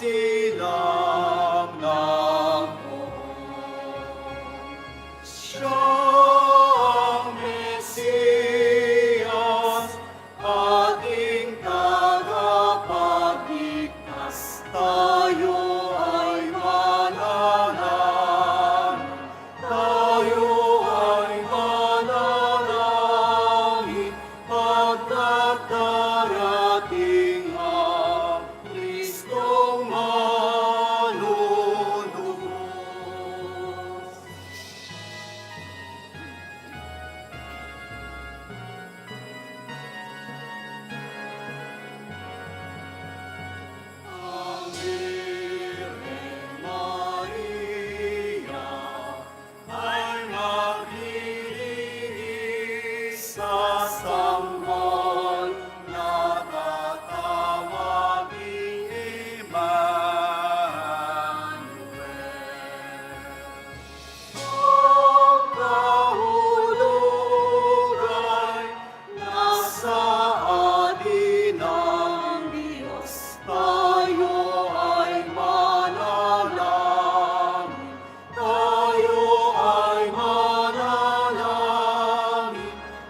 pagsilang ng siya ang Mesiyas, ating tagapagligtas. Tayo ay manalangin, tayo ay manalangin, pagkat darating ang Kristong manunubos. Ang Birhen Maria ay maglilinis sa sanggol na tatawaging Emmanuel. Ang kahulog ay nasa atin ng Diyos. Tayo ay manalangin, tayo ay manalangin,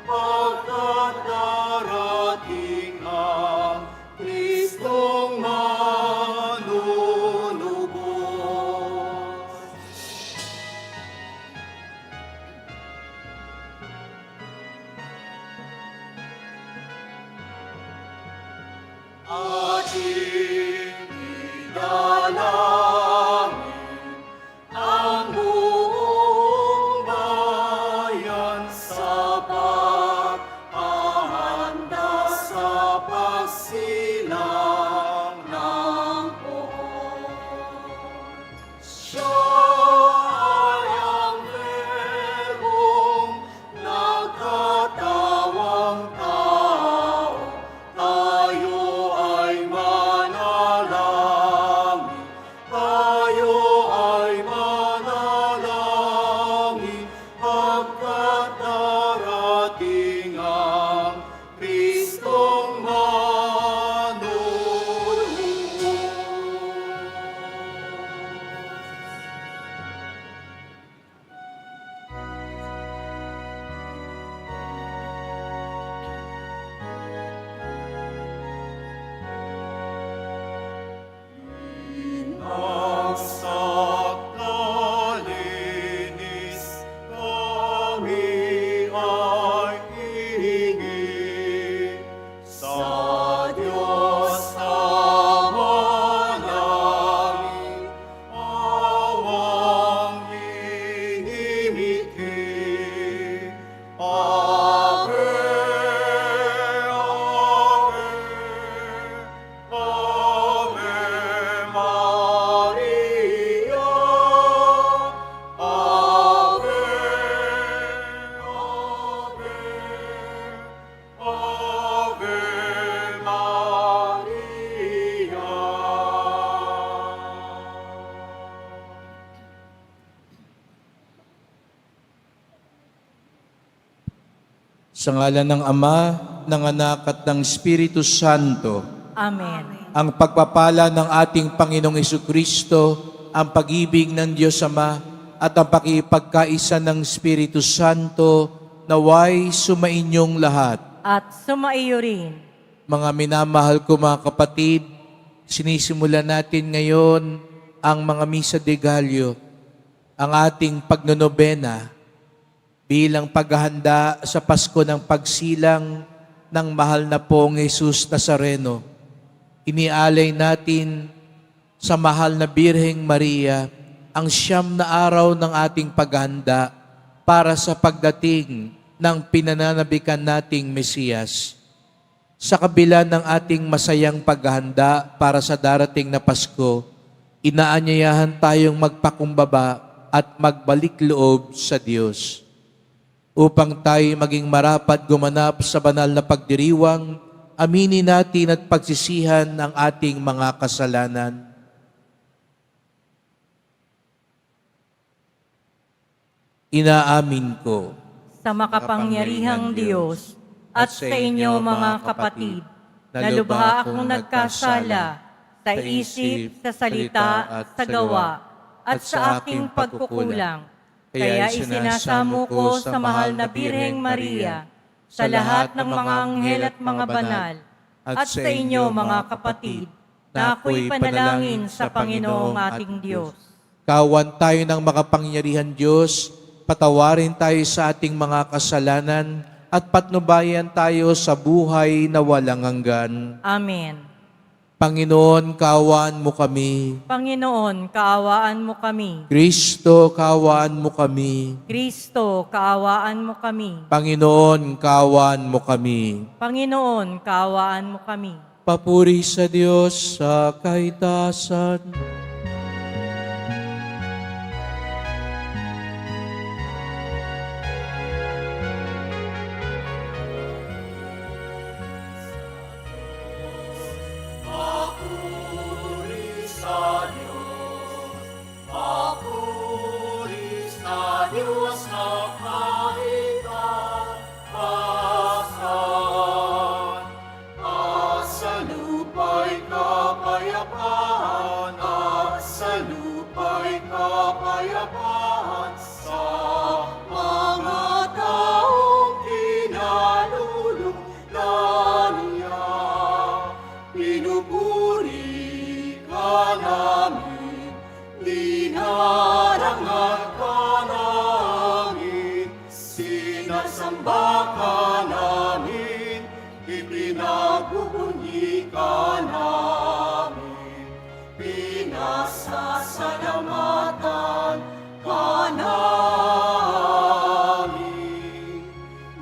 pagkat darating ang Kristong manunubos. Ating idalangin ang buong bayan sa paghahanda sa pagsilang ng poon. Siya ay ang Verbong nagkatawang tao. Tayo ay manalangin, tayo ay manalangin, pagkat darating ang Kristong Bagsak na linis, kami ay hihingi sa Diyos Ama langit, awang inimiti. Ave, Ave, Ave Maria, Ave, Ave, Ave Maria. Sa ngalan ng Ama, ng Anak at ng Espiritu Santo, Amen. ang pagpapala ng ating Panginoong Jesucristo, ang pag-ibig ng Diyos Ama, at ang pakipagkaisa ng Espiritu Santo, naway sumainyong lahat. At sumaiyo rin. Mga minamahal ko mga kapatid, sinisimulan natin ngayon ang mga Misa de Gallo, ang ating pagnonobena bilang paghahanda sa Pasko ng pagsilang ng mahal na pong Jesus Nazareno. Inialay natin sa mahal na Birheng Maria ang 9 na araw ng ating paghahanda para sa pagdating ng pinananabikan nating Mesiyas. Sa kabila ng ating masayang paghahanda para sa darating na Pasko, inaanyayahan tayong magpakumbaba at magbalik loob sa Diyos upang tayo maging marapat gumanap sa banal na pagdiriwang, aminin natin at pagsisihan ang ating mga kasalanan. Inaamin ko Sa makapangyarihang Diyos at sa inyo mga kapatid, na lubha akong nagkasala sa isip, sa salita, at sa gawa, at sa aking pagkukulang. Kaya isinasamo ko sa mahal na Birheng Maria, sa lahat ng mga anghel at mga banal, at sa inyo mga kapatid, na ako'y panalangin sa Panginoong ating Diyos. Kawan tayo ng makapangyarihan Diyos, patawarin tayo sa ating mga kasalanan, at patnubayan tayo sa buhay na walang hanggan. Amen. Panginoon, kaawaan mo kami. Panginoon, kaawaan mo kami. Kristo, kaawaan mo kami. Kristo, kaawaan mo kami. Panginoon, kaawaan mo kami. Panginoon, kaawaan mo kami. Papuri sa Diyos sa kaitasan. Papuri sa Diyos, papuri sa Diyos na kaitaasan. Sa lupa'y kapayapaan, sa lupa'y kapayapaan, sa mga taong kinalulugdan niya. Pinupuri ka namin, dinarangal ka namin, sinasamba ka namin, ipinagbubunyi ka namin, pinasasalamatan ka namin.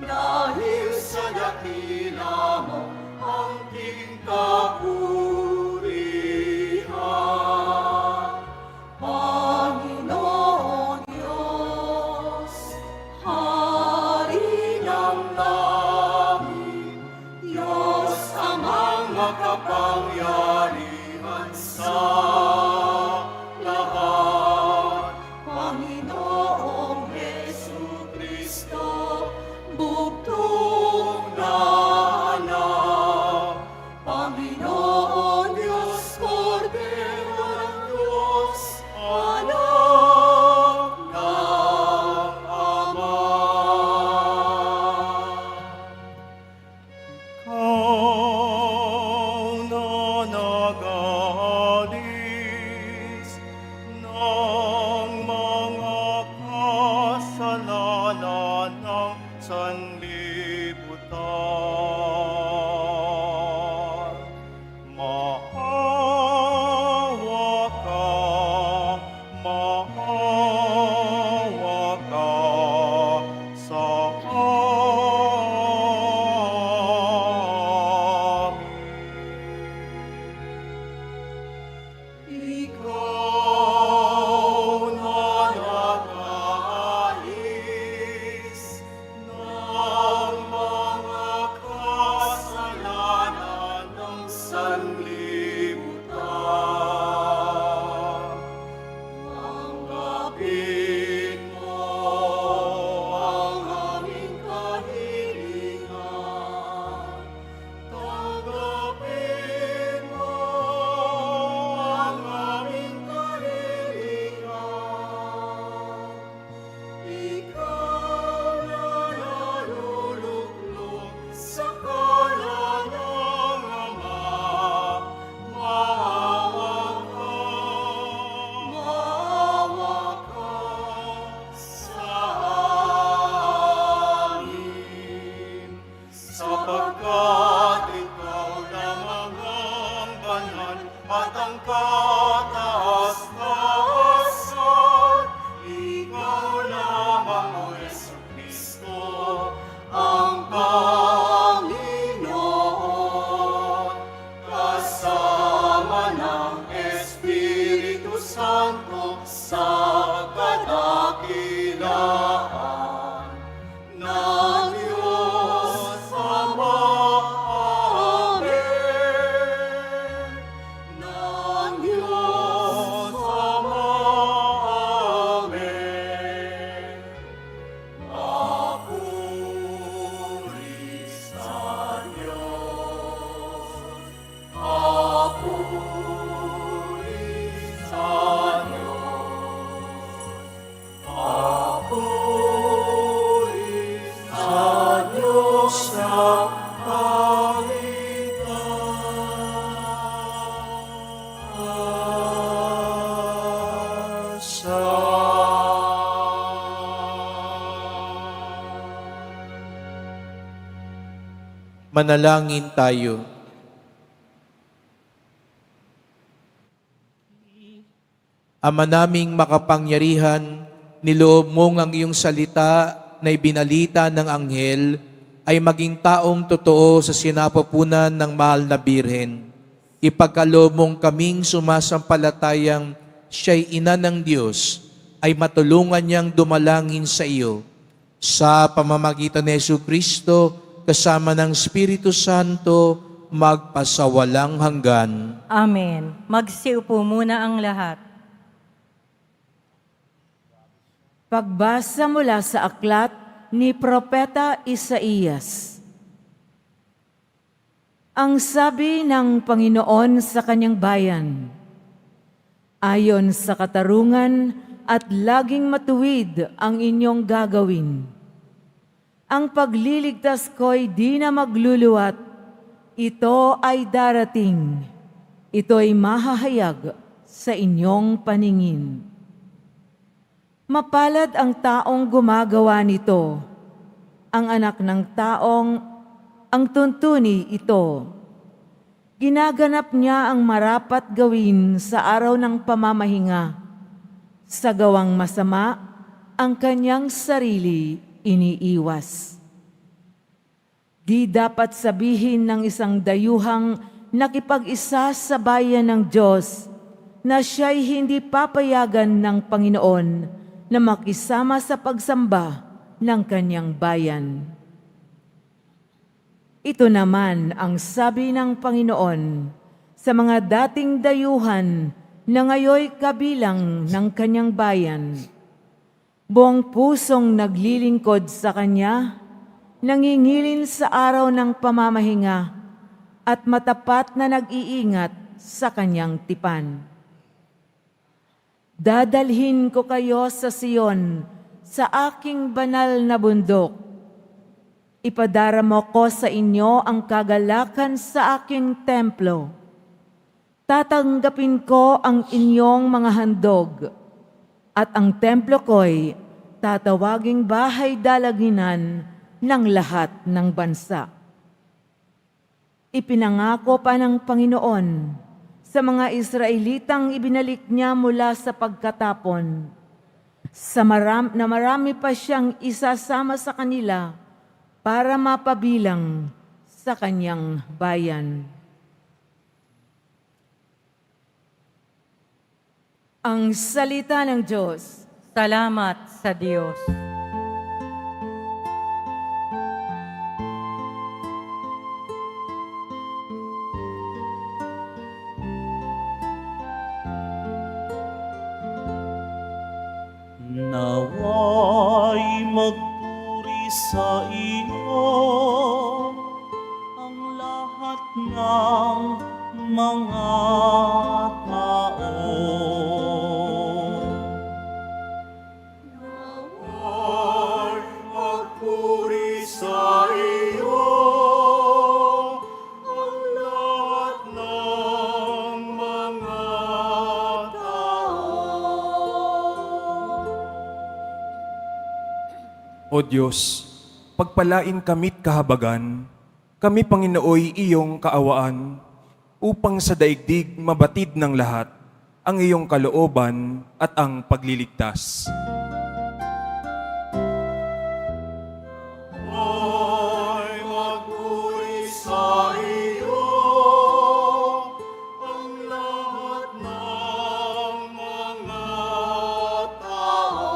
Dahil sa dakila mo ang king kapurihan, Panginoon Diyos, Hari ng langit, Diyos amang makapangyarihan sa lahat. Panginoong Jesucristo, bugtong na anak. Panginoon Diyos, Kordero ng Diyos, anak ng Ama. Ikaw na nag-aalis ng mga kasalanan ng sanlibutan. Maawa ka sa amin. Ikaw na nag-aalis ng mga kasalanan ng sanlibutan. Tanggapin mo ang aming kahilingan. Tanggapin mo ang aming kahilingan. Ikaw na naluluklok sa kalan ng Ama, maawa ka sa amin. Sapagkat ikaw lamang ang banal at ang kataas-taasan, ikaw lamang, O Jesucristo, ang Panginoon, kasama ng Espiritu Santo sa kadakilaan ng Diyos Ama. Amen. Ng Diyos Ama. Amen. Papuri sa Diyos, papuri Manalangin tayo. Ama naming makapangyarihan, niloob mong ang iyong salita na ibinalita ng anghel ay maging taong totoo sa sinapupunan ng mahal na Birhen. Ipagkaloob mong kaming sumasampalatayang siya'y ina ng Diyos, ay matulungan niyang dumalangin sa iyo. Sa pamamagitan ni Jesucristo, kasama ng Espiritu Santo, magpasawalang hanggan. Amen. Magsiupo muna ang lahat. Pagbasa mula sa aklat ni Propeta Isaías. Ang sabi ng Panginoon sa kanyang bayan, ayon sa katarungan at laging matuwid ang inyong gagawin. Ang pagliligtas ko'y di na magluluwat, ito ay darating, ito'y mahahayag sa inyong paningin. Mapalad ang taong gumagawa nito, ang anak ng taong ang tuntuni ito. Ginaganap niya ang marapat gawin sa araw ng pamamahinga. Sa gawang masama, ang kanyang sarili iniiwas. Di dapat sabihin ng isang dayuhang nakipag-isa sa bayan ng Diyos na siya'y hindi papayagan ng Panginoon na makisama sa pagsamba ng kanyang bayan. Ito naman ang sabi ng Panginoon sa mga dating dayuhan na ngayoy kabilang ng kanyang bayan. Buong pusong naglilingkod sa Kanya, nangingilin sa araw ng pamamahinga, at matapat na nag-iingat sa Kanyang tipan. Dadalhin ko kayo sa Sion, sa aking banal na bundok. Ipadaramo ko sa inyo ang kagalakan sa aking templo. Tatanggapin ko ang inyong mga handog, at ang templo ko'y tatawaging bahay dalaginan ng lahat ng bansa. Ipinangako pa ng Panginoon sa mga Israelitang ibinalik niya mula sa pagkatapon, na marami pa siyang isasama sa kanila para mapabilang sa kanyang bayan. Ang salita ng Diyos. Salamat sa Diyos. Naway magpuri sa iyo ang lahat ng mga tao. Naway magpuri sa iyo ang lahat ng mga tao. O Diyos, pagpalain kami't kahabagan, kami Panginooy iyong kaawaan, upang sa daigdig mabatid ng lahat ang iyong kalooban at ang pagliligtas. Ay magpuri sa iyo ang lahat ng mga tao.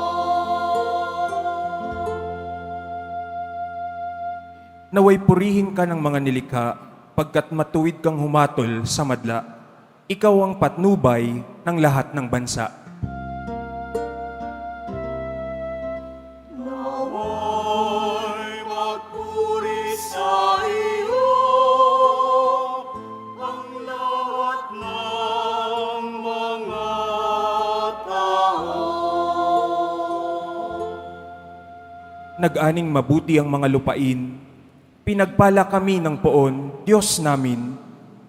Naway purihin ka ng mga nilikha, pagkat matuwid kang humatol sa madla. Ikaw ang patnubay ng lahat ng bansa. Naway magpuri sa iyo ang lahat ng mga tao. Nag-aning mabuti ang mga lupain. Pinagpala kami ng poon, Diyos namin.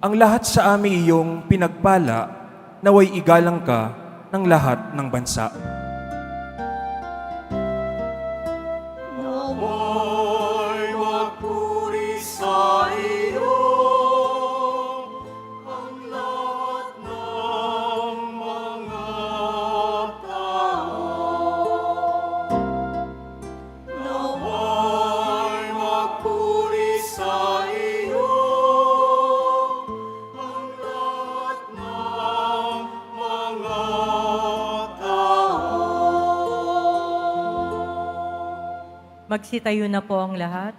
Ang lahat sa amin iyong pinagpala, naway igalang ka ng lahat ng bansa. Naway magpuri sa iyo ang lahat ng mga tao. Naway magpuri sa iyo ang lahat ng mga tao. Magsitayo na po ang lahat.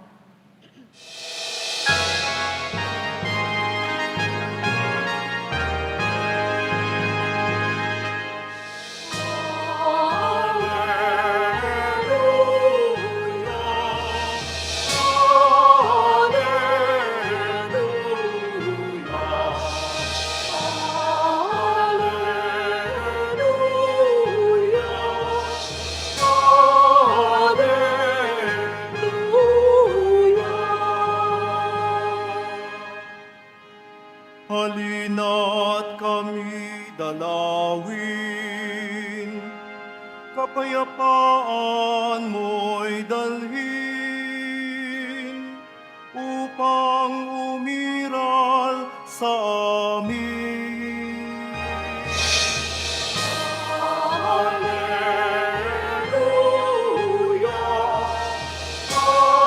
Halina't kami dalawin, kapayapaan mo'y dalhin, upang umiral sa amin. Alleluia, Alleluia.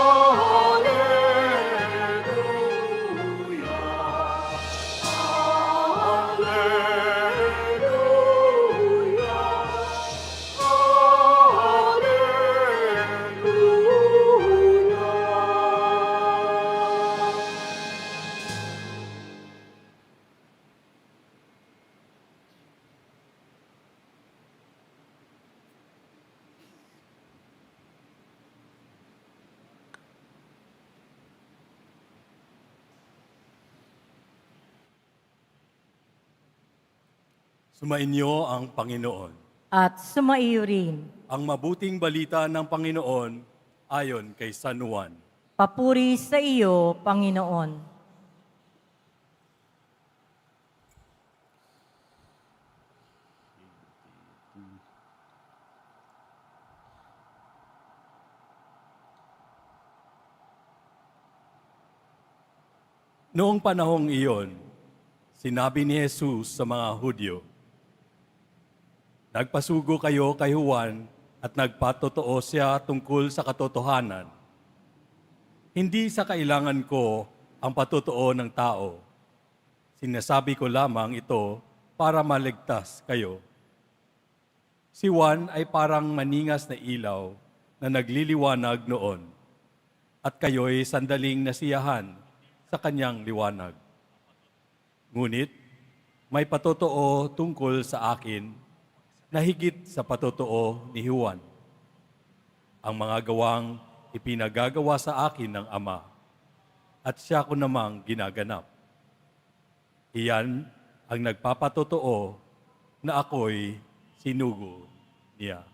Sumainyo ang Panginoon. At sumaiyo rin. Ang mabuting balita ng Panginoon ayon kay San Juan. Papuri sa iyo, Panginoon. Noong panahong iyon, sinabi ni Jesus sa mga Hudyo, "Nagpasugo kayo kay Juan at nagpatotoo siya tungkol sa katotohanan. Hindi sa kailangan ko ang patotoo ng tao. Sinasabi ko lamang ito para maligtas kayo. Si Juan ay parang maningas na ilaw na nagliliwanag noon, at kayo'y sandaling nasiyahan sa kanyang liwanag. Ngunit may patotoo tungkol sa akin na higit sa patotoo ni Juan. Ang mga gawang ipinagagawa sa akin ng Ama, at siya ko namang ginaganap. Iyan ang nagpapatotoo na ako'y sinugo niya."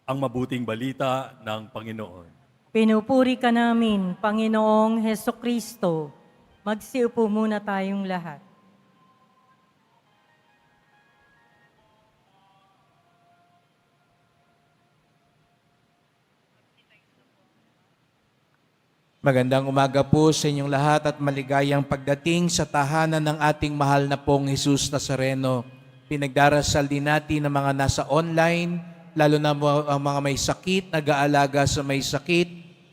Ang mabuting balita ng Panginoon. Pinupuri ka namin, Panginoong Hesukristo. Magsiupo muna tayong lahat. Magandang umaga po sa inyong lahat at maligayang pagdating sa tahanan ng ating mahal na pong Jesus Nazareno. Pinagdarasal din natin ang mga nasa online, lalo na ang mga may sakit, nag-aalaga sa may sakit,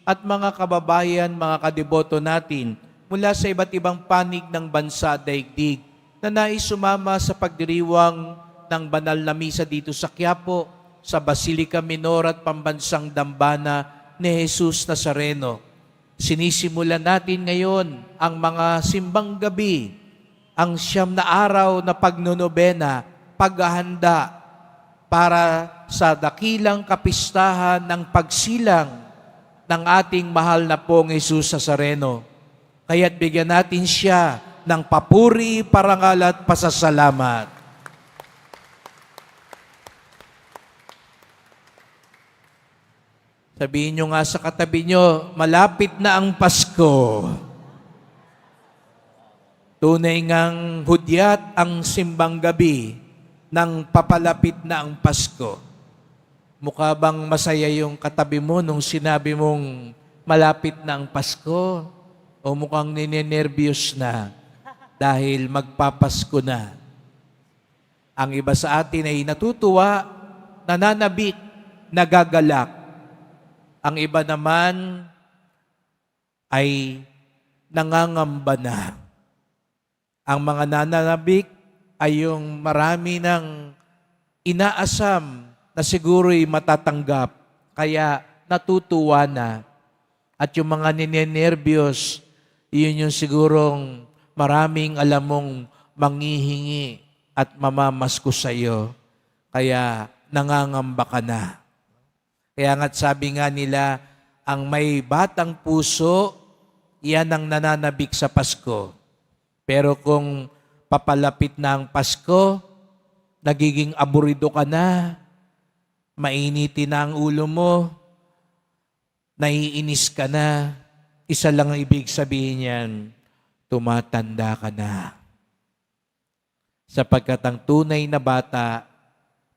at mga kababayan, mga kadeboto natin mula sa iba't ibang panig ng bansa daigdig na nais sumama sa pagdiriwang ng banal na misa dito sa Quiapo, sa Basilica Minor at Pambansang Dambana ni Jesus Nazareno. Sinisimulan natin ngayon ang mga simbang gabi, ang 9 na araw na pagnonobena, paghahanda para sa dakilang kapistahan ng pagsilang ng ating mahal na pong Jesus Nazareno. Kaya't bigyan natin siya ng papuri, parangal at pasasalamat. Sabihin nyo nga sa katabi nyo, malapit na ang Pasko. Tunay ngang hudyat ang simbang gabi nang papalapit na ang Pasko. Mukha bang masaya yung katabi mo nung sinabi mong malapit na ang Pasko? O mukhang ninenervyos na dahil magpapasko na? Ang iba sa atin ay natutuwa, nananabik, nagagalak. Ang iba naman ay nangangamba na. Ang mga nananabik ay yung marami ng inaasam na siguro'y matatanggap, kaya natutuwa na. At yung mga ninenervyos, yun yung sigurong maraming alam mong manghihingi at mamamasko sa iyo, kaya nangangamba ka na. Kaya nga't sabi nga nila, ang may batang puso, yan ang nananabik sa Pasko. Pero kung papalapit na ang Pasko, nagiging aburido ka na, mainitin na ang ulo mo, naiinis ka na, isa lang ang ibig sabihin niyan, tumatanda ka na. Sapagkat ang tunay na bata,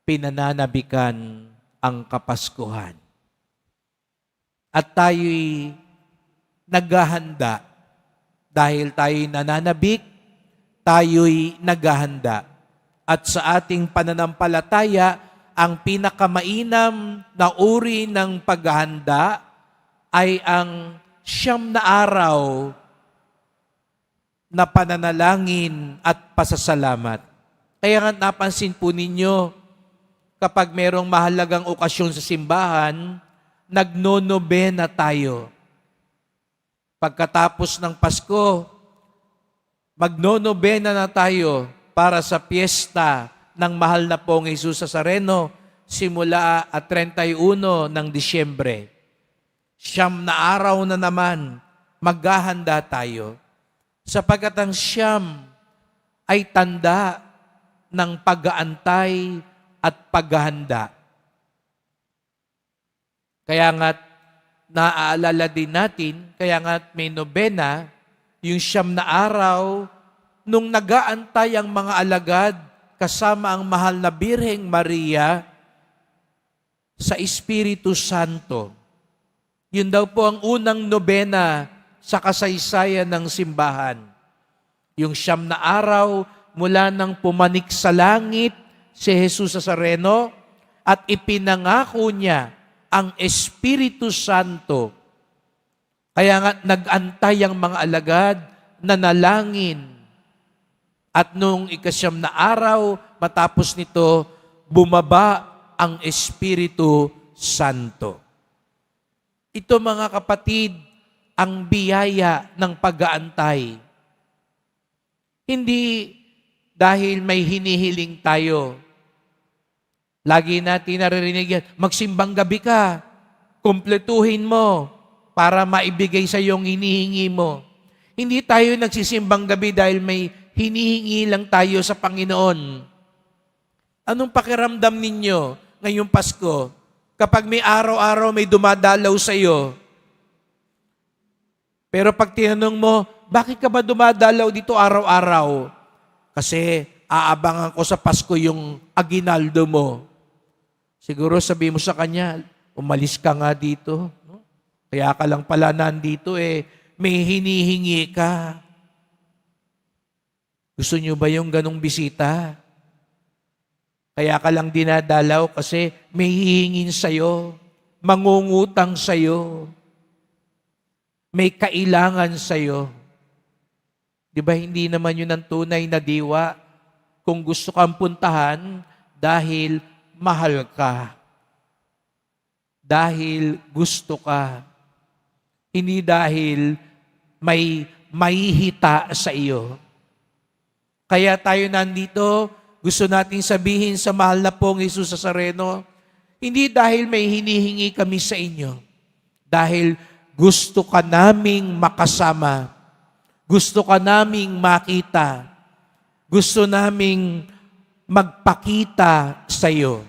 pinananabikan ang Kapaskuhan. At tayo'y naghahanda. Dahil tayo'y nananabik, tayo'y naghahanda. At sa ating pananampalataya, ang pinakamainam na uri ng paghahanda ay ang 9 na araw na pananalangin at pasasalamat. Kaya nga napansin po ninyo, kapag merong mahalagang okasyon sa simbahan, nagnonobena tayo. Pagkatapos ng Pasko, magnonobena na tayo para sa piyesta ng mahal na pong Jesus Nazareno simula at 31 ng Disyembre. 9 na araw na naman, maghahanda tayo. Sapagkat ang 9 ay tanda ng pag-aantay at paghahanda. Kaya nga't naaalala din natin, kaya nga't may nobena, yung 9 na araw, nung nag-aantay ang mga alagad kasama ang mahal na Birheng Maria sa Espiritu Santo. Yun daw po ang unang nobena sa kasaysayan ng simbahan. Yung 9 na araw mula nang pumanik sa langit si Jesus Nazareno at ipinangako niya ang Espiritu Santo. Kaya nga nag-antay ang mga alagad na nalangin. At nung 9 na araw, matapos nito, bumaba ang Espiritu Santo. Ito mga kapatid, ang biyaya ng pag-aantay. Hindi dahil may hinihiling tayo. Lagi natin naririnig yan, magsimbang gabi ka, kumpletuhin mo para maibigay sa iyong hinihingi mo. Hindi tayo nagsisimbang gabi dahil may hinihingi lang tayo sa Panginoon. Anong pakiramdam ninyo ngayong Pasko kapag may araw-araw may dumadalaw sa iyo? Pero pag tinanong mo, bakit ka ba dumadalaw dito araw-araw? Kasi aabangan ko sa Pasko yung aginaldo mo. Siguro sabi mo sa kanya, umalis ka nga dito. No? Kaya ka lang pala nandito may hinihingi ka. Gusto nyo ba yung ganong bisita? Kaya ka lang dinadalaw kasi may hihingin sa'yo, mangungutang sa'yo, may kailangan sa'yo. Di ba hindi naman yun ang tunay na diwa kung gusto kang puntahan dahil mahal ka, dahil gusto ka, hindi dahil may mahihita sa iyo. Kaya tayo nandito, gusto nating sabihin sa mahal na pong Jesus Nazareno, hindi dahil may hinihingi kami sa inyo, dahil gusto ka naming makasama, gusto ka naming makita, gusto naming magpakita sa iyo.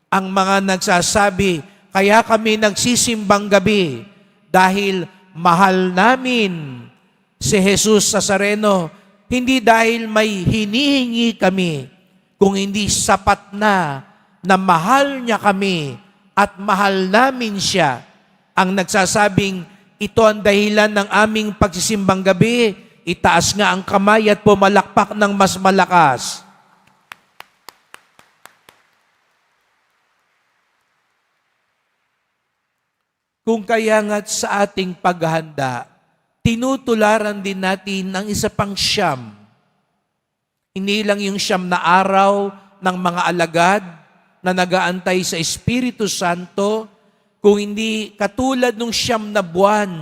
Ang mga nagsasabi, kaya kami nagsisimbang gabi dahil mahal namin si Jesus Nazareno, hindi dahil may hinihingi kami, kung hindi sapat na mahal niya kami at mahal namin siya, ang nagsasabing, ito ang dahilan ng aming pagsisimbang gabi, itaas nga ang kamay at pumalakpak ng mas malakas. Kung kaya nga't sa ating paghahanda, tinutularan din natin ang isa pang siyam. Hindi lang yung siyam na araw ng mga alagad na nagaantay sa Espiritu Santo, kung hindi katulad ng siyam na buwan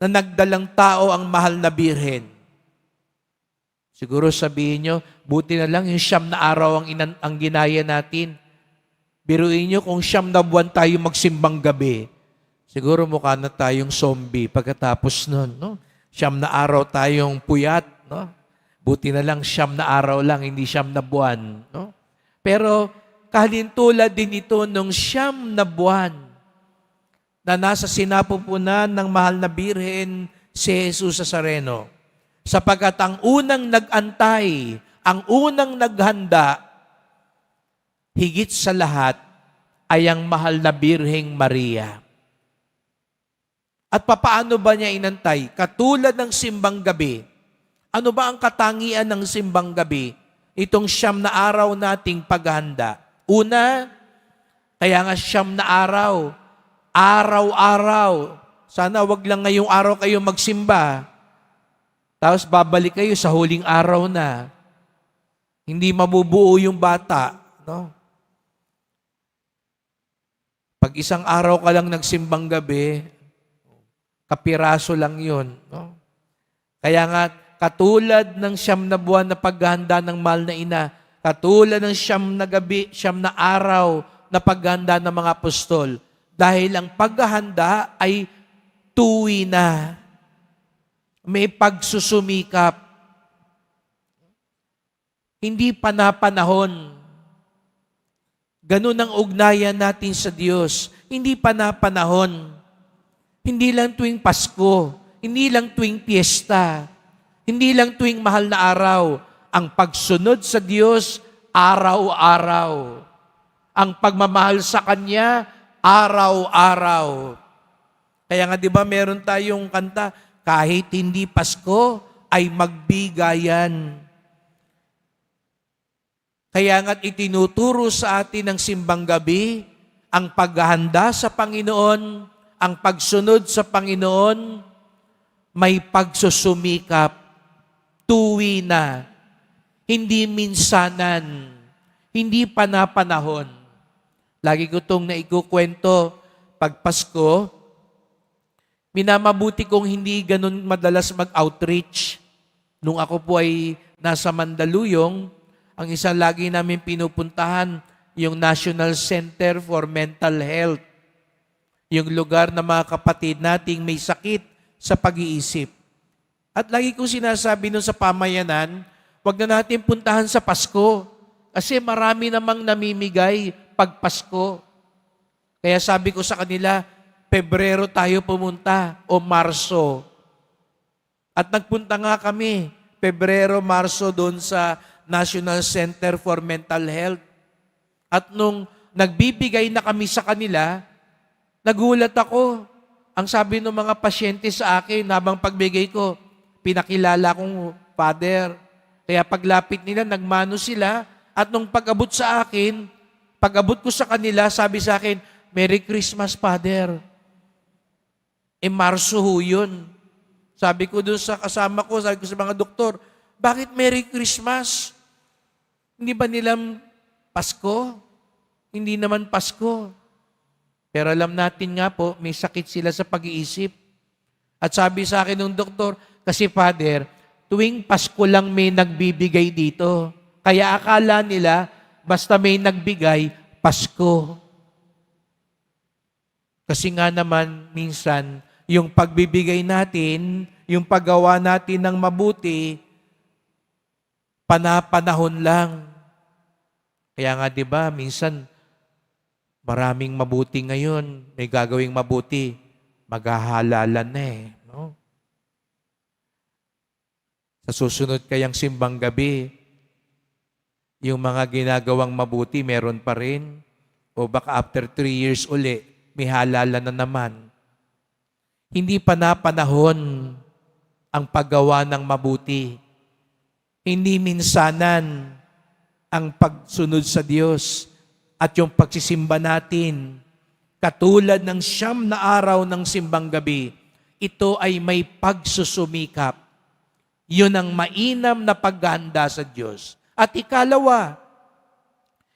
na nagdalang tao ang mahal na birhen. Siguro sabihin nyo, buti na lang yung siyam na araw ang ginaya natin. Biruin nyo kung siyam na buwan tayo magsimbang gabi. Siguro mukha na tayong zombie pagkatapos nun. No? Siyam na araw tayong puyat. No? Buti na lang siyam na araw lang, hindi siyam na buwan. No? Pero kahalintulad din ito nung siyam na buwan na nasa sinapupunan ng mahal na birhen si Jesus Nazareno. Sapagkat ang unang nag-antay, ang unang naghanda, higit sa lahat ay ang mahal na Birheng Maria. At papaano ba niya inantay? Katulad ng simbang gabi. Ano ba ang katangian ng simbang gabi? Itong siyam na araw nating paghahanda. Una, kaya nga siyam na araw, araw-araw. Sana wag lang ngayong araw kayo magsimba. Tapos babalik kayo sa huling araw na. Hindi mabubuo yung bata. No? Pag isang araw ka lang nagsimbang gabi, kapiraso lang yun. No? Kaya nga, katulad ng siyam na buwan na paghahanda ng mahal na ina, katulad ng siyam na gabi, siyam na araw na paghahanda ng mga apostol, dahil ang paghahanda ay tuwi na. May pagsusumikap. Hindi panapanahon. Ganun ang ugnayan natin sa Diyos. Hindi panapanahon. Hindi lang tuwing Pasko. Hindi lang tuwing piyesta. Hindi lang tuwing mahal na araw. Ang pagsunod sa Diyos, araw-araw. Ang pagmamahal sa Kanya, araw-araw. Kaya nga di ba meron tayong kanta, kahit hindi Pasko, ay magbigayan. Kaya nga't itinuturo sa atin ng simbang gabi, ang paghahanda sa Panginoon, ang pagsunod sa Panginoon, may pagsusumikap, tuwi na, hindi minsanan, hindi panapanahon. Lagi ko itong naikukwento, pag Pasko, minamabuti kong hindi ganun madalas mag-outreach. Nung ako po ay nasa Mandaluyong, ang isang lagi namin pinupuntahan, yung National Center for Mental Health. Yung lugar na mga kapatid nating may sakit sa pag-iisip. At lagi kong sinasabi nun sa pamayanan, wag na natin puntahan sa Pasko. Kasi marami namang namimigay pag Pasko. Kaya sabi ko sa kanila, Pebrero tayo pumunta o Marso. At nagpunta nga kami, Pebrero, Marso doon sa National Center for Mental Health. At nung nagbibigay na kami sa kanila, nagulat ako. Ang sabi ng mga pasyente sa akin habang pagbigay ko, pinakilala kong Father. Kaya paglapit nila, nagmano sila. At nung pag-abot sa akin, pag-abot ko sa kanila, sabi sa akin, Merry Christmas, Father. Marso ho yun. Sabi ko doon sa kasama ko, sabi ko sa mga doktor, bakit Merry Christmas? Hindi ba nilang Pasko? Hindi naman Pasko. Pero alam natin nga po, may sakit sila sa pag-iisip. At sabi sa akin ng doktor, kasi Father, tuwing Pasko lang may nagbibigay dito. Kaya akala nila, basta may nagbigay, Pasko. Kasi nga naman, minsan, yung pagbibigay natin, yung paggawa natin ng mabuti, panapanahon lang. Kaya nga 'di ba, minsan maraming mabuti ngayon, may gagawing mabuti, maghahalalan na no? Sa susunod kayang simbang gabi, yung mga ginagawang mabuti meron pa rin. O baka after 3 years uli, may halala na naman. Hindi pa na panahon ang paggawa ng mabuti. Hindi minsanan ang pagsunod sa Diyos at yung pagsisimba natin. Katulad ng 9 na araw ng simbang gabi, ito ay may pagsusumikap. Yun ang mainam na paghahanda sa Diyos. At ikalawa,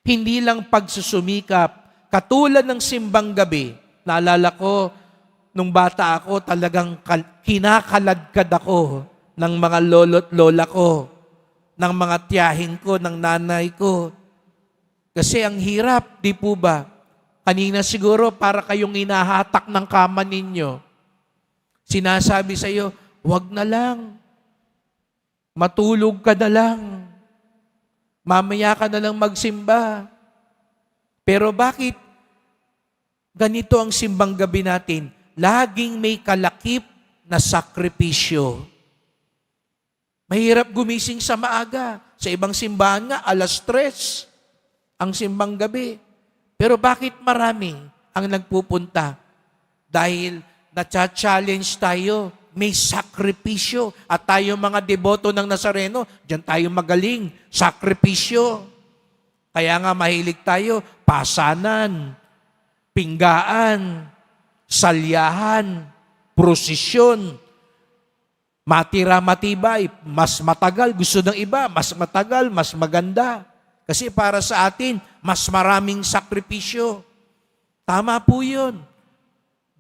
hindi lang pagsusumikap, katulad ng simbang gabi. Naalala ko, nung bata ako, talagang kinakaladkad ako ng mga lolo't lola ko, ng mga tiyahin ko, ng nanay ko. Kasi ang hirap, di po ba? Kanina siguro para kayong inahatak ng kama ninyo. Sinasabi sa iyo, wag na lang. Matulog ka na lang. Mamaya ka na lang magsimba. Pero bakit ganito ang simbang gabi natin? Laging may kalakip na sakripisyo. Mahirap gumising sa maaga. Sa ibang simbahan nga, 3:00 ang simbang gabi. Pero bakit marami ang nagpupunta? Dahil na-challenge tayo, may sakripisyo. At tayo mga deboto ng Nazareno, diyan tayo magaling, sakripisyo. Kaya nga mahilig tayo, pasanan, pinggaan, salyahan, prosesyon, matira matibay, mas matagal. Gusto ng iba, mas matagal, mas maganda. Kasi para sa atin, mas maraming sakripisyo. Tama po yun.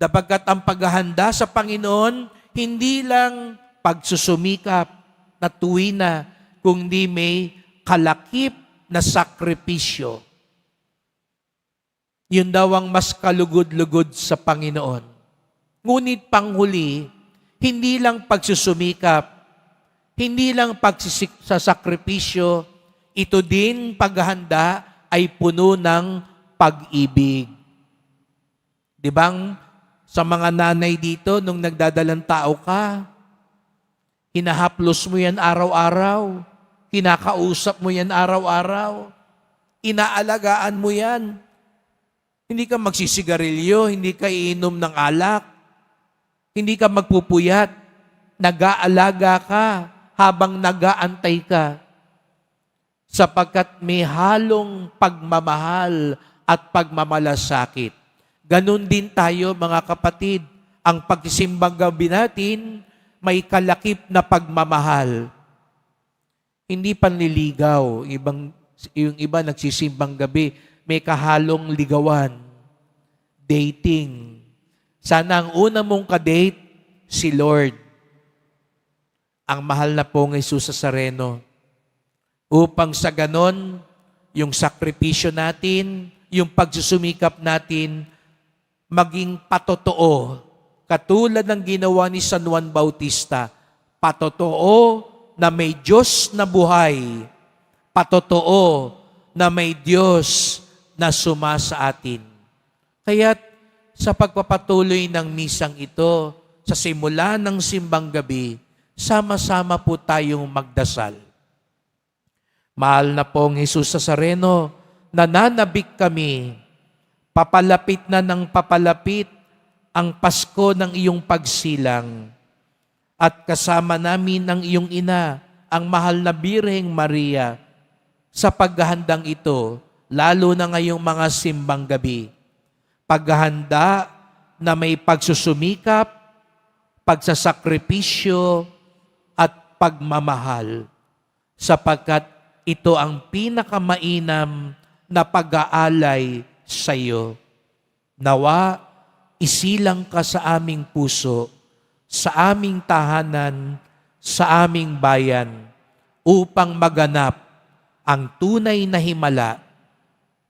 Dabagat ang paghahanda sa Panginoon, hindi lang pagsusumikap na tuwina, kundi may kalakip na sakripisyo. Yun daw ang mas kalugod-lugod sa Panginoon. Ngunit panghuli, hindi lang pagsusumikap, hindi lang pagsasakripisyo, ito din paghahanda ay puno ng pag-ibig. Di ba sa mga nanay dito, nung nagdadalang tao ka, hinahaplos mo yan araw-araw, kinakausap mo yan araw-araw, inaalagaan mo yan. Hindi ka magsisigarilyo, hindi ka iinom ng alak, hindi ka magpupuyat, nag-aalaga ka habang nag-aantay ka. Sapagkat may halong pagmamahal at pagmamalasakit. Ganon din tayo mga kapatid. Ang pagsimbang gabi natin, may kalakip na pagmamahal. Hindi panliligaw. Yung iba nagsisimbang gabi, may kahalong ligawan. Dating. Sana ang una mong kadate, si Lord. Ang mahal na pong Jesus Nazareno. Upang sa ganon, yung sakripisyo natin, yung pagsusumikap natin, maging patotoo. Katulad ng ginawa ni San Juan Bautista, patotoo na may Diyos na buhay, patotoo na may Diyos na sumasa atin. Kaya't sa pagpapatuloy ng misang ito, sa simula ng simbang gabi, sama-sama po tayong magdasal. Mahal na pong Jesus Nazareno, nananabik kami, papalapit na ng papalapit ang Pasko ng iyong pagsilang. At kasama namin ang iyong ina, ang mahal na Birheng Maria, sa paghahandang ito, lalo na ngayong mga simbang gabi. Paghahanda na may pagsusumikap, pagsasakripisyo, at pagmamahal. Sapagkat ito ang pinakamainam na pag-aalay sa iyo. Nawa, isilang ka sa aming puso, sa aming tahanan, sa aming bayan, upang maganap ang tunay na himala,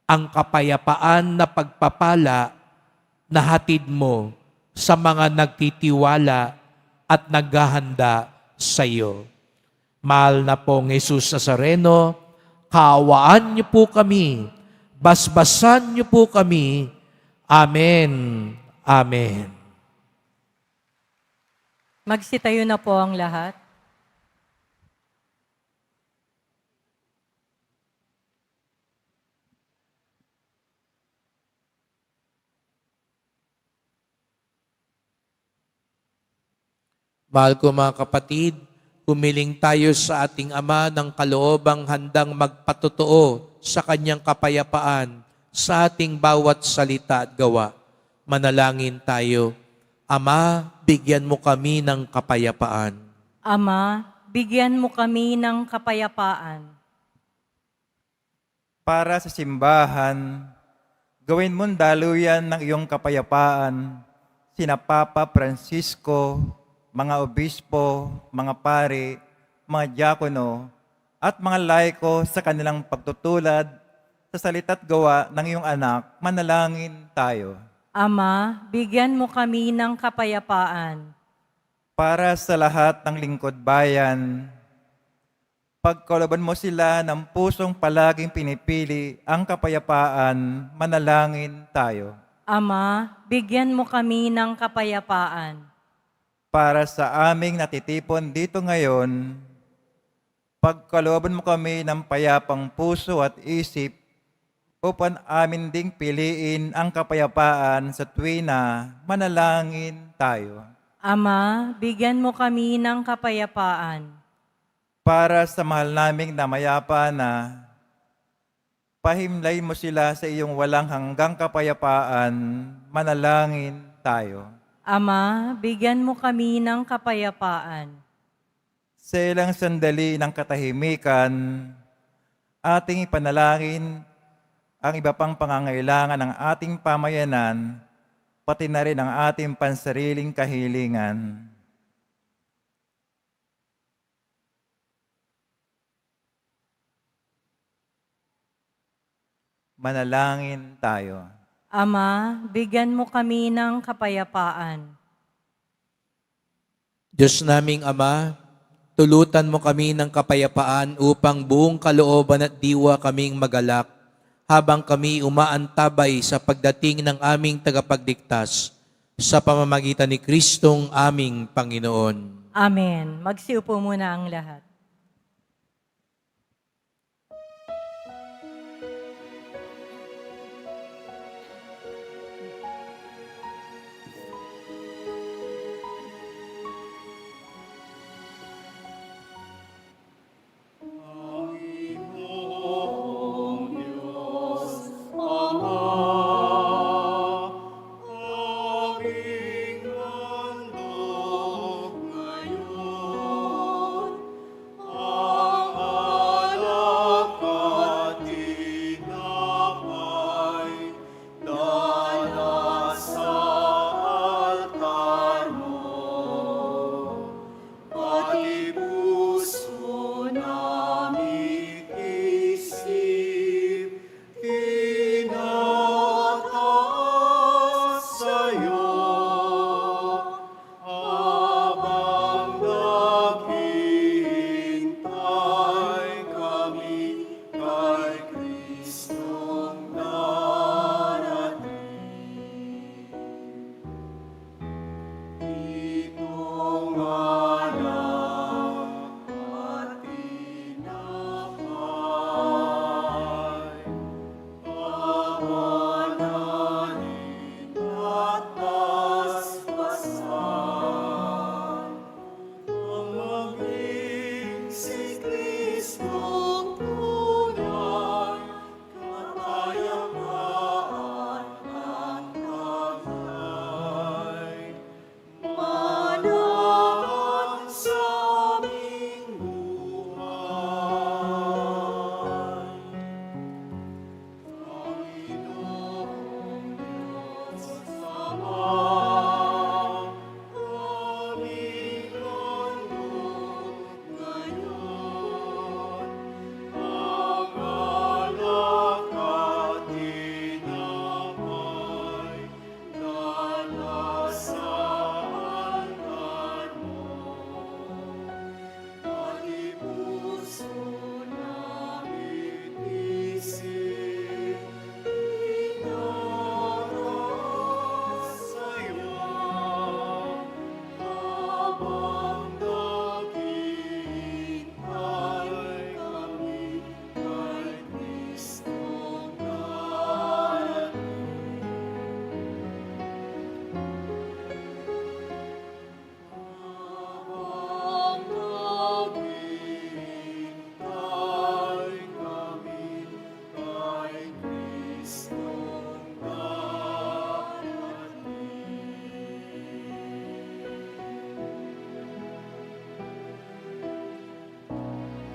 ang kapayapaan na pagpapala na hatid mo sa mga nagtitiwala at naghahanda sa iyo. Mahal na pong Jesus Nazareno, kaawaan niyo po kami, basbasan niyo po kami. Amen. Amen. Magsitayo na po ang lahat. Mahal ko mga kapatid, humiling tayo sa ating Ama ng kaloobang handang magpatotoo sa kanyang kapayapaan sa ating bawat salita at gawa. Manalangin tayo. Ama, bigyan mo kami ng kapayapaan. Ama, bigyan mo kami ng kapayapaan. Para sa simbahan, gawin mong daluyan ng iyong kapayapaan, sina Papa Francisco, mga obispo, mga pari, mga diakono, at mga laiko sa kanilang pagtutulad sa salita't gawa ng iyong anak, manalangin tayo. Ama, bigyan mo kami ng kapayapaan. Para sa lahat ng lingkod bayan, pagkalooban mo sila ng pusong palaging pinipili ang kapayapaan, manalangin tayo. Ama, bigyan mo kami ng kapayapaan. Para sa aming natitipon dito ngayon, pagkalooban mo kami ng payapang puso at isip upang amin ding piliin ang kapayapaan sa tuwina, manalangin tayo. Ama, bigyan mo kami ng kapayapaan. Para sa mahal naming namayapa na, pahimlay mo sila sa iyong walang hanggang kapayapaan, manalangin tayo. Ama, bigyan mo kami ng kapayapaan. Sa ilang sandali ng katahimikan, ating ipanalangin ang iba pang pangangailangan ng ating pamayanan, pati na rin ang ating pansariling kahilingan. Manalangin tayo. Ama, bigyan mo kami ng kapayapaan. Diyos naming Ama, tulutan mo kami ng kapayapaan upang buong kalooban at diwa kaming magalak habang kami umaantabay sa pagdating ng aming tagapagligtas sa pamamagitan ni Kristong aming Panginoon. Amen. Magsiupo muna ang lahat. Aming handog ngayon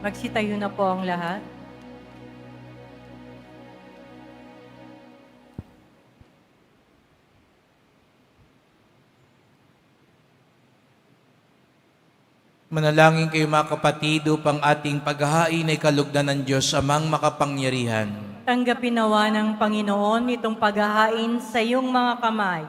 Magsitayo na po ang lahat. Manalangin kayo mga kapatid upang ating paghahain ay kalugdan ng Diyos amang makapangyarihan. Tanggapin nawa ng Panginoon itong paghahain sa iyong mga kamay,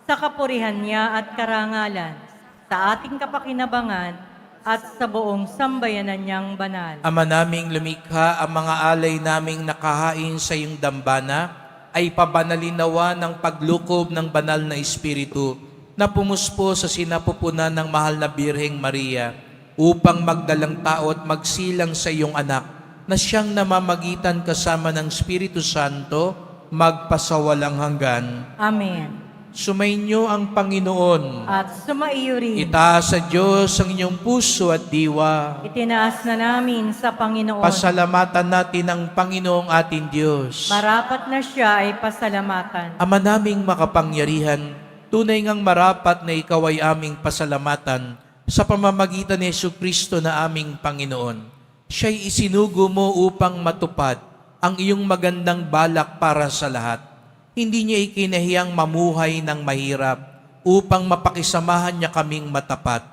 sa kapurihan niya at karangalan, sa ating kapakinabangan at sa buong sambayanan niyang banal. Ama naming lumikha, ang mga alay naming nakahain sa iyong dambana ay pabanalin nawa ng paglukob ng banal na Espiritu na pumuspo sa sinapupunan ng mahal na Birheng Maria upang magdalang tao at magsilang sa iyong anak na siyang namamagitan kasama ng Espiritu Santo magpasawalang hanggan. Amen. Sumainyo ang Panginoon. At sumaiyo rin. Itaas sa Diyos ang inyong puso at diwa. Itinaas na namin sa Panginoon. Pasalamatan natin ang Panginoong ating Diyos. Marapat na siya ay pasalamatan. Ama naming makapangyarihan, tunay ngang marapat na ikaw ay aming pasalamatan sa pamamagitan ni Jesucristo na aming Panginoon. Siya'y isinugo mo upang matupad ang iyong magandang balak para sa lahat. Hindi niya ikinahiyang mamuhay ng mahirap upang mapakisamahan niya kaming matapat.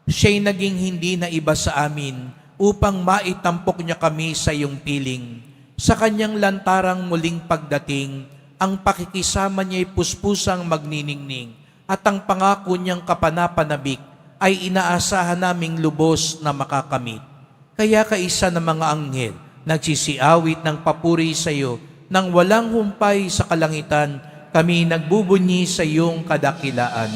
Siya'y naging hindi na iba sa amin upang maitampok niya kami sa iyong piling. Sa kanyang lantarang muling pagdating, ang pakikisama niya'y puspusang magniningning at ang pangako niyang kapanapanabik ay inaasahan naming lubos na makakamit. Kaya kaisa ng mga anghel, nagsisiawit ng papuri sa iyo, nang walang humpay sa kalangitan, kami nagbubunyi sa iyong kadakilaan.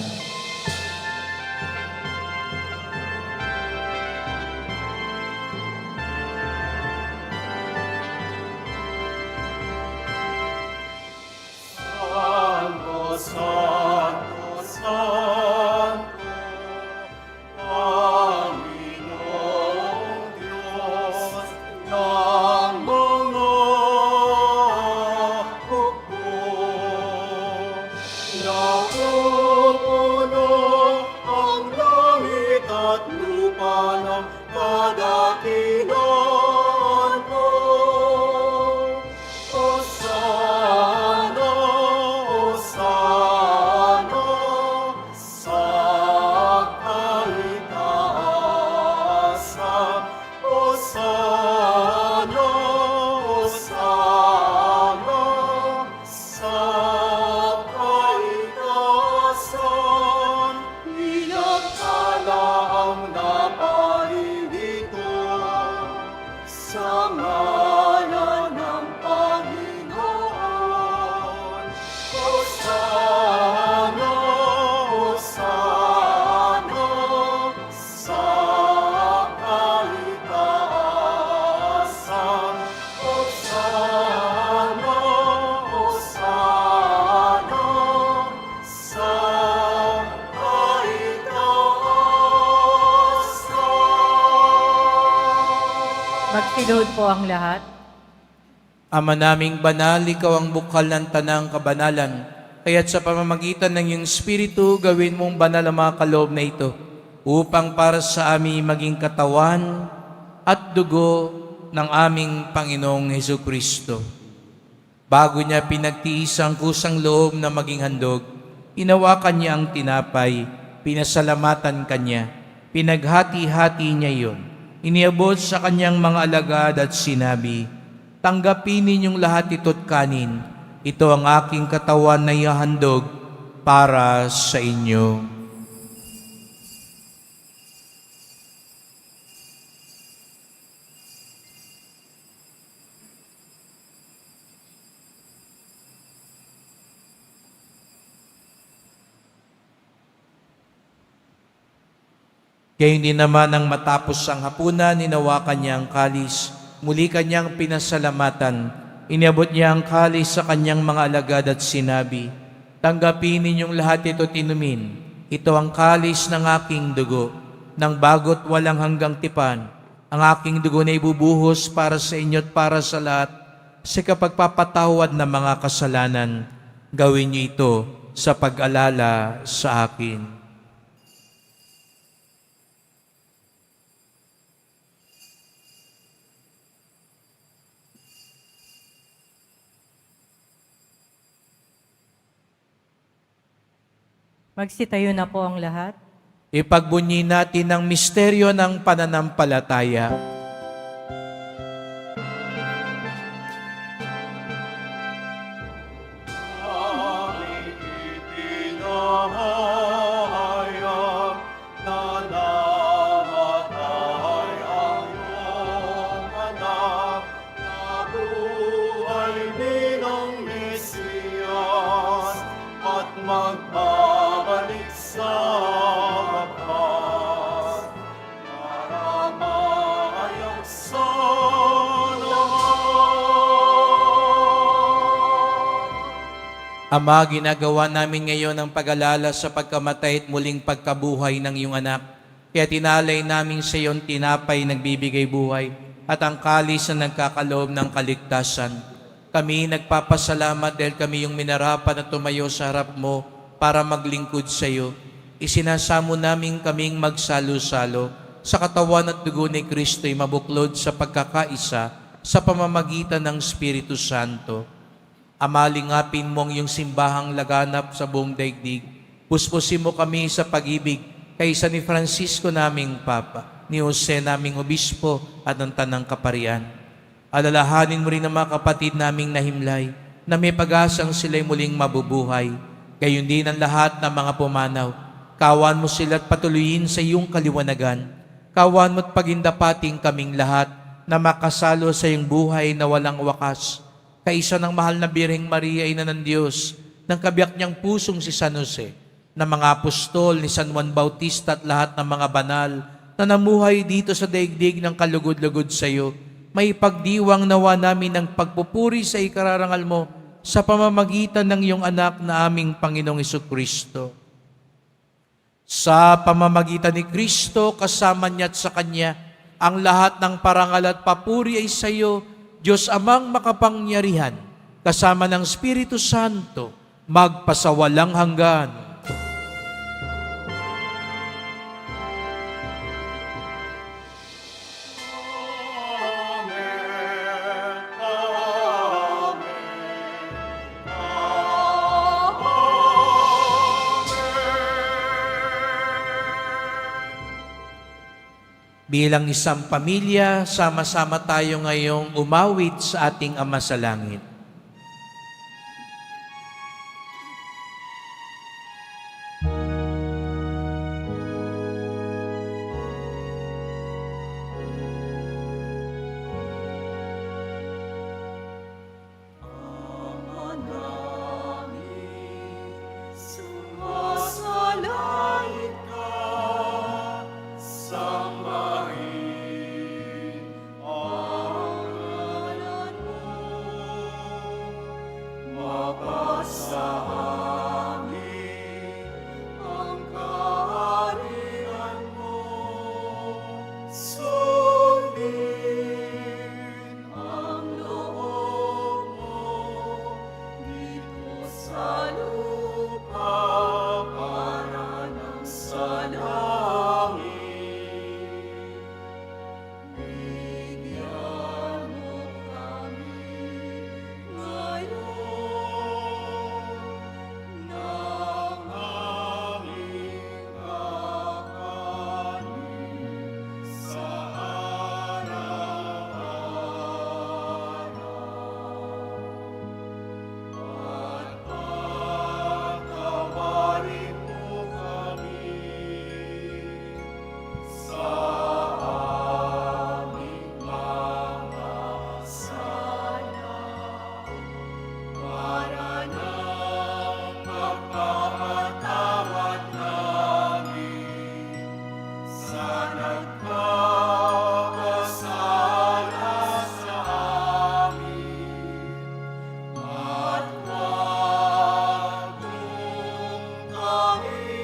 Santo, Santo, Santo, Panginoong Diyos ng mga hukbo. Napupuno ang langit at lupa ng kadakilaan mo. Hosanna, Hosanna, sa kaitaasan. Hosanna, Hosanna, sa kaitaasan. Pinagkala ang naparirito sa ngalan ng Panginoon. Hosanna, Hosanna, sa kaitaasan. Hosanna, Hosanna, sa kaitaasan. Magsiluhod po ang lahat. Ama naming banal, ikaw ang bukal ng tanang kabanalan. Kaya't sa pamamagitan ng iyong Espiritu, gawin mong banal ang mga kaloob na ito, upang para sa amin maging katawan at dugo ng aming Panginoong Hesukristo. Bago niya pinagtiis ang kusang loob na maging handog, inawakan niya ang tinapay, pinasalamatan kanya, pinaghati-hati niya iyon. Iniabot sa kanyang mga alagad at sinabi, "Tanggapin ninyong lahat ito't kanin. Ito ang aking katawan na ihahandog para sa inyo." Gayon din naman nang matapos ang hapunan, ninawakan niya ang kalis. Muli kanyang pinasalamatan. Iniabot niya ang kalis sa kanyang mga alagad at sinabi, "Tanggapin ninyong lahat ito't inumin. Ito ang kalis ng aking dugo, ng bago't walang hanggang tipan. Ang aking dugo na ibubuhos para sa inyo at para sa lahat sa kapagpapatawad ng mga kasalanan. Gawin niyo ito sa pag-alala sa akin." Magsitayo na po ang lahat. Ipagbunyi natin ang misteryo ng pananampalataya. Aming ipinahayag na namatay ang iyong anak, na buhay bilang Mesiyas at magbabalik sa wakas para maayag sa lahat. Ama, ginagawa namin ngayon ang pag-alala sa pagkamatay at muling pagkabuhay ng iyong anak. Kaya tinalay namin sa iyong tinapay nagbibigay buhay at ang kalis na nagkakaloob ng kaligtasan. Kami nagpapasalamat dahil kami yung minarapan at tumayo sa harap mo para maglingkod sa iyo. Isinasamo namin kaming magsalo-salo sa katawan at dugo ni Kristo'y mabuklod sa pagkakaisa sa pamamagitan ng Espiritu Santo. Ama, lingapin mo ang iyong simbahang laganap sa buong daigdig. Puspusin mo kami sa pag-ibig kaysa ni Francisco naming Papa, ni Jose naming Obispo at ng Tanang Kaparian. Alalahanin mo rin ang mga kapatid naming nahimlay na may pag-asang sila'y muling mabubuhay. Gayon din ang lahat ng mga pumanaw. Kawan mo sila at patuloyin sa iyong kaliwanagan. Kawan mo at pagindapating kaming lahat na makasalo sa iyong buhay na walang wakas. Kaisa ng mahal na Birheng Maria, Ina ng Diyos, ng kabiyak niyang pusong si San Jose, ng mga apostol ni San Juan Bautista at lahat ng mga banal na namuhay dito sa daigdig ng kalugod-lugod sa iyo, may pagdiwang nawa namin ng pagpupuri sa ikararangal mo sa pamamagitan ng iyong anak na aming Panginoong Jesucristo. Sa pamamagitan ni Kristo, kasama niya at sa Kanya, ang lahat ng parangal at papuri ay sa iyo, Diyos Amang makapangyarihan, kasama ng Espiritu Santo, magpasawalang hanggan. Bilang isang pamilya, sama-sama tayo ngayong umawit sa ating Ama sa Langit. Sumasalangit ka, sambahin ang ngalan mo, mapasa amin ang kaharian mo, sundin ang loob mo dito sa lupa para nang sa langit. Bigyan mo kami ngayon ng aming kakanin sa araw-araw. At patawarin mo kami sa aming mga sala, para nang magpapatawad namin sa nagkakasala sa amin. At wag mong kami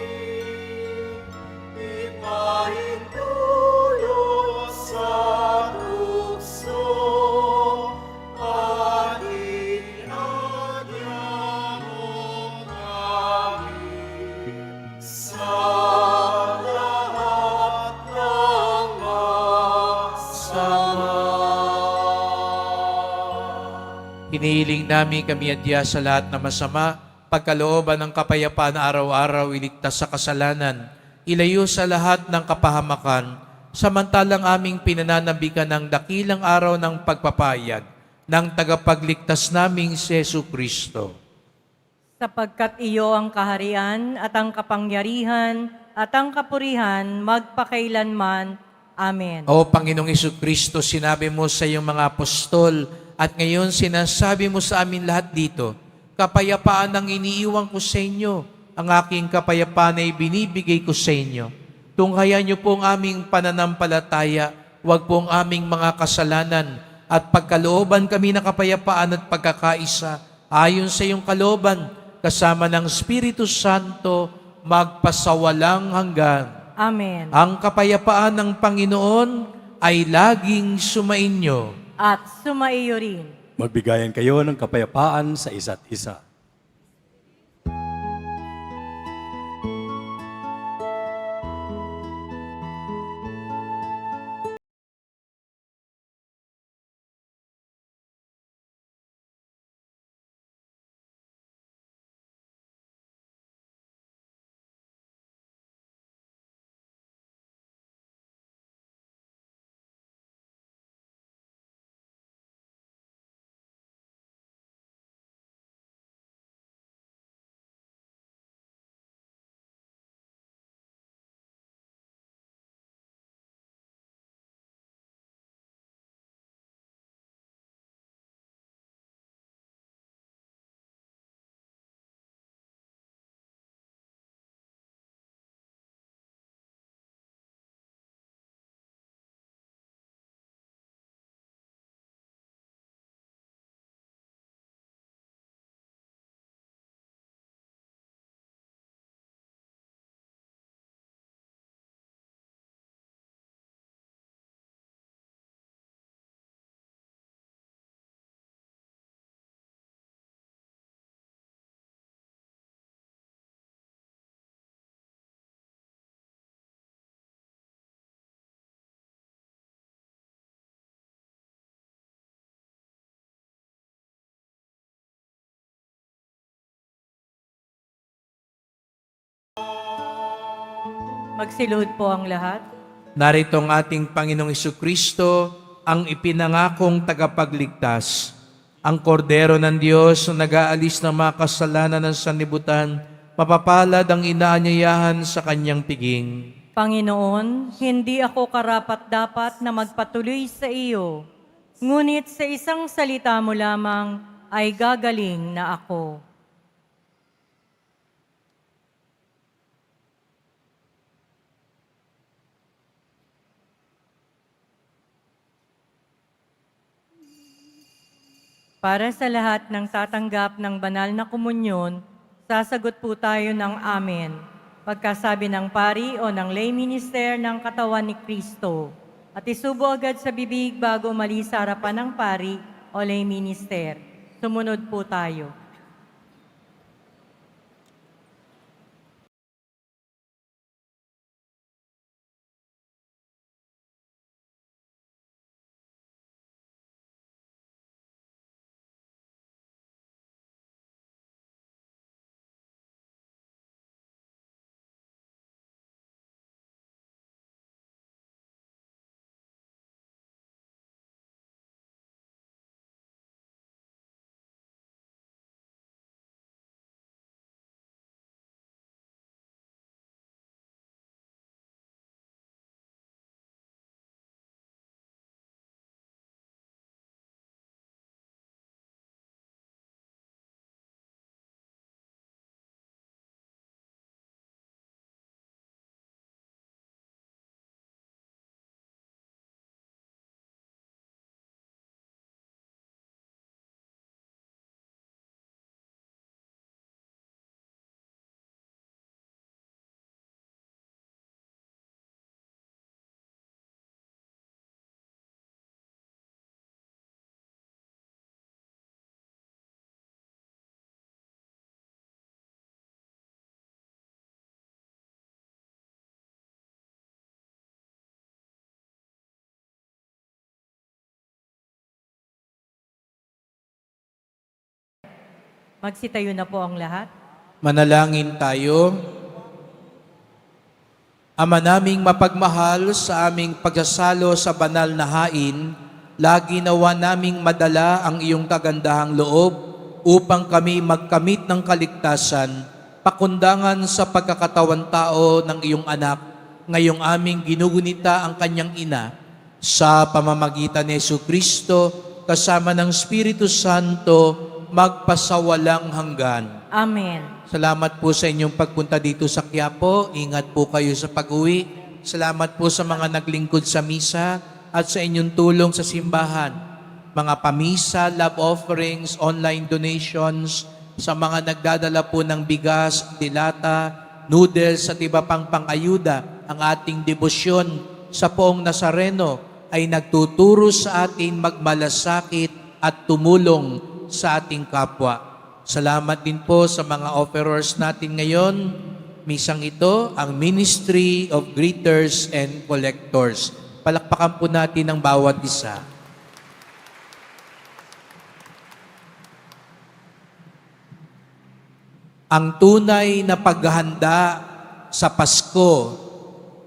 ipahintulot sa tukso, at inadya mo kami sa lahat ng masama. Hinihiling namin kami adya sa lahat na masama pagkalooban ng kapayapaan na araw-araw iligtas sa kasalanan, ilayo sa lahat ng kapahamakan, samantalang aming pinananabikan ng dakilang araw ng pagpapayag ng tagapagligtas naming si Jesu Kristo. Sapagkat iyo ang kaharian at ang kapangyarihan at ang kapurihan magpakailanman. Amen. O Panginoong Kristo, sinabi mo sa iyong mga apostol at ngayon sinasabi mo sa amin lahat dito, kapayapaan ang iniiwan ko sa inyo, ang aking kapayapaan ay binibigay ko sa inyo. Tunghayan niyo po ang aming pananampalataya, huwag po ang aming mga kasalanan, at pagkalooban kami ng kapayapaan at pagkakaisa, ayon sa iyong kalooban, kasama ng Espiritu Santo, magpasawalang hanggan. Amen. Ang kapayapaan ng Panginoon ay laging sumainyo. At sumaiyo rin. Magbigayan kayo ng kapayapaan sa isa't isa. Magsilod po ang lahat. Narito ang ating Panginoong Kristo, ang ipinangakong tagapagligtas, ang kordero ng Diyos na nag-aalis ng mga kasalanan ng sanlibutan, mapapalad ang inaanyayahan sa kanyang piging. Panginoon, hindi ako karapat-dapat na magpatuloy sa iyo, ngunit sa isang salita mo lamang ay gagaling na ako. Para sa lahat ng tatanggap ng banal na komunyon, sasagot po tayo ng Amen. Pagkasabi ng pari o ng lay minister ng katawan ni Kristo, at isubo agad sa bibig bago umalis sa harapan ng pari o lay minister. Sumunod po tayo. Magsitayo na po ang lahat. Manalangin tayo. Ama naming mapagmahal, sa aming pagsasalo sa banal na hain, lagi nawa naming madala ang iyong kagandahang loob upang kami magkamit ng kaligtasan, pakundangan sa pagkakatawan tao ng iyong anak, ngayong aming ginugunita ang kanyang ina, sa pamamagitan ni Jesucristo, kasama ng Espiritu Santo, magpasawalang hanggan. Amen. Salamat po sa inyong pagpunta dito sa Quiapo. Ingat po kayo sa pag-uwi. Salamat po sa mga naglingkod sa misa at sa inyong tulong sa simbahan. Mga pamisa, love offerings, online donations, sa mga nagdadala po ng bigas, dilata, noodles at iba pang pang-ayuda. Ang ating debosyon sa Poong Nazareno ay nagtuturo sa atin magmalasakit at tumulong sa ating kapwa. Salamat din po sa mga offerers natin ngayon. Misang ito, ang Ministry of Greeters and Collectors. Palakpakan po natin ang bawat isa. Ang tunay na paghahanda sa Pasko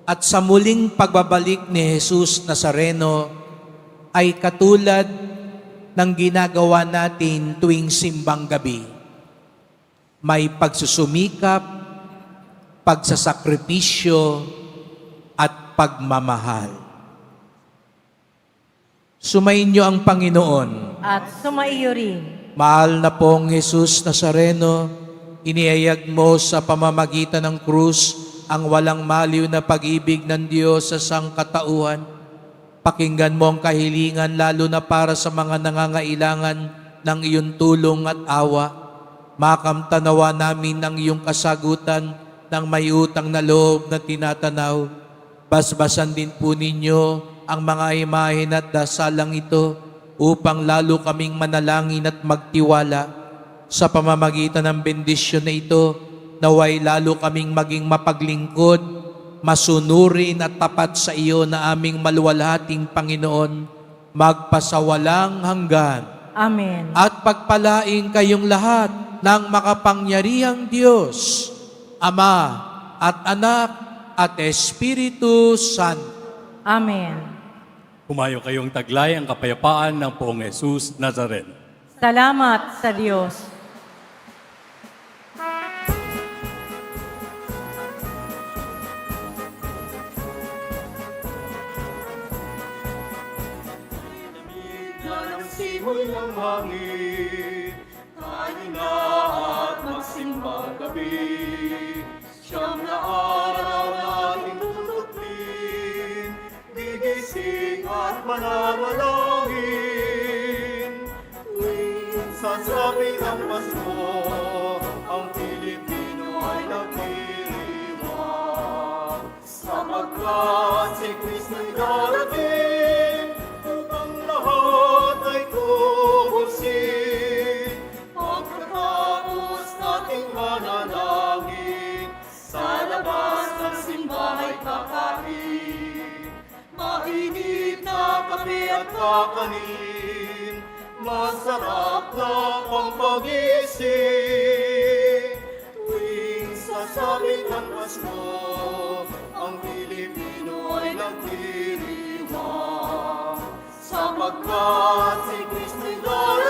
at sa muling pagbabalik ni Jesus Nazareno ay katulad ng ginagawa natin tuwing simbang gabi. May pagsusumikap, pagsasakripisyo, at pagmamahal. Sumayin niyo ang Panginoon. At sumaiyo rin. Mahal na pong Jesus Nazareno, iniayag mo sa pamamagitan ng krus ang walang maliw na pag-ibig ng Diyos sa sangkatauhan. Pakinggan mo ang kahilingan lalo na para sa mga nangangailangan ng iyong tulong at awa. Makamtanawa namin ang iyong kasagutan ng may utang na loob na tinatanaw. Basbasan din po ninyo ang mga imahen at dasalang ito upang lalo kaming manalangin at magtiwala. Sa pamamagitan ng bendisyon na ito, naway lalo kaming maging mapaglingkod, masunurin at tapat sa iyo na aming maluwalhating Panginoon, magpasawalang hanggan. Amen. At pagpalain kayong lahat ng makapangyarihang Diyos, Ama at Anak at Espiritu Santo. Amen. Humayo kayong taglay ang kapayapaan ng Poong Jesus Nazareno. Salamat sa Diyos. Ng simoy ng hangin, tayo na at magsimbang gabi. Siyang na araw na ating tutuklin, gigising at mananalangin. Tuwing sasabi ng Pasko, ang Pilipino ay nagdiriwang. Sapagkat si Kristo'y darating, upang lahat ay tubusin. Pagkatapos nating manalangin, sa labas ng simbahay kakain. Mainit na kape at kakanin, masarap na pampagising. Tuwing sasabi ng Pasko, ang Pilipino ay nagdiriwang. Sapagkat si Kristo'y darating,